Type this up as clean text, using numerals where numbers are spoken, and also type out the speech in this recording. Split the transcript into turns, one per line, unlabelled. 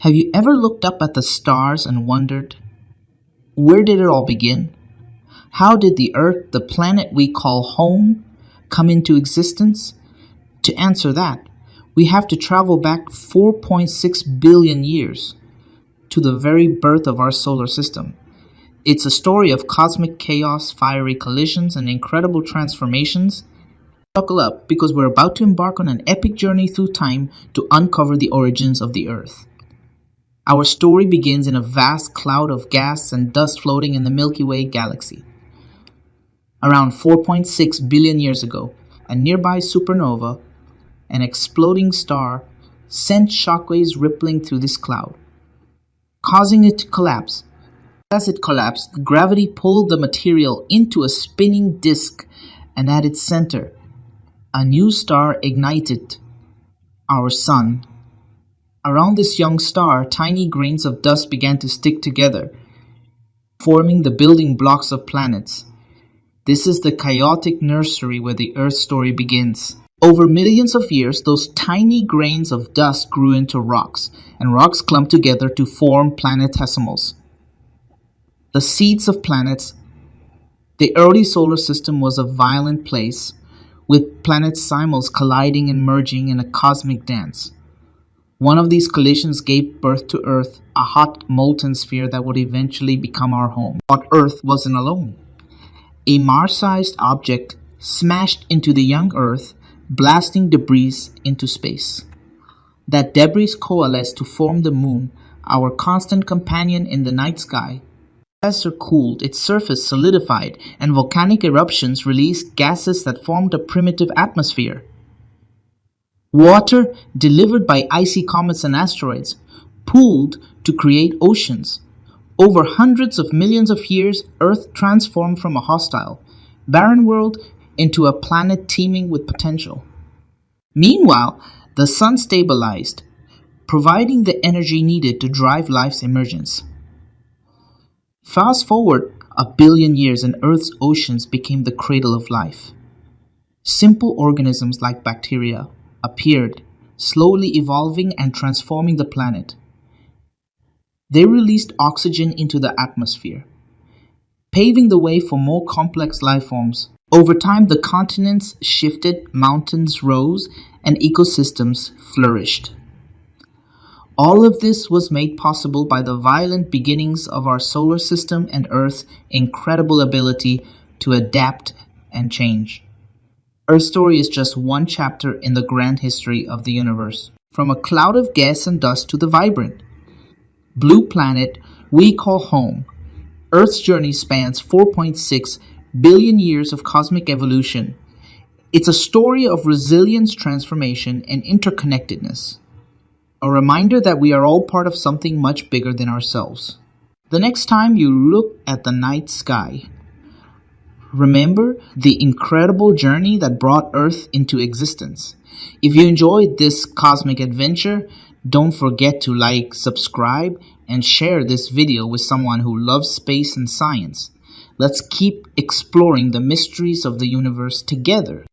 Have you ever looked up at the stars and wondered, where did it all begin? How did the Earth, the planet we call home, come into existence? To answer that, we have to travel back 4.6 billion years to the very birth of our solar system. It's a story of cosmic chaos, fiery collisions, and incredible transformations. Buckle up because we're about to embark on an epic journey through time to uncover the origins of the Earth. Our story begins in a vast cloud of gas and dust floating in the Milky Way galaxy. Around 4.6 billion years ago, a nearby supernova, an exploding star, sent shockwaves rippling through this cloud, causing it to collapse. As it collapsed, gravity pulled the material into a spinning disk, and at its center, a new star ignited, our Sun. Around this young star, tiny grains of dust began to stick together, forming the building blocks of planets. This is the chaotic nursery where the Earth story begins. Over millions of years, those tiny grains of dust grew into rocks, and rocks clumped together to form planetesimals, the seeds of planets. The early solar system was a violent place, with planetesimals colliding and merging in a cosmic dance. One of these collisions gave birth to Earth, a hot, molten sphere that would eventually become our home. But Earth wasn't alone. A Mars-sized object smashed into the young Earth, blasting debris into space. That debris coalesced to form the Moon, our constant companion in the night sky. As it cooled, its surface solidified, and volcanic eruptions released gases that formed a primitive atmosphere. Water, delivered by icy comets and asteroids, pooled to create oceans. Over hundreds of millions of years, Earth transformed from a hostile, barren world into a planet teeming with potential. Meanwhile, the Sun stabilized, providing the energy needed to drive life's emergence. Fast forward a billion years and Earth's oceans became the cradle of life. Simple organisms like bacteria appeared, slowly evolving and transforming the planet. They released oxygen into the atmosphere, paving the way for more complex life forms. Over time, the continents shifted, mountains rose, and ecosystems flourished. All of this was made possible by the violent beginnings of our solar system and Earth's incredible ability to adapt and change. Earth's story is just one chapter in the grand history of the universe. From a cloud of gas and dust to the vibrant, blue planet we call home, Earth's journey spans 4.6 billion years of cosmic evolution. It's a story of resilience, transformation, and interconnectedness. A reminder that we are all part of something much bigger than ourselves. The next time you look at the night sky, remember the incredible journey that brought Earth into existence. If you enjoyed this cosmic adventure, don't forget to like, subscribe, and share this video with someone who loves space and science. Let's keep exploring the mysteries of the universe together.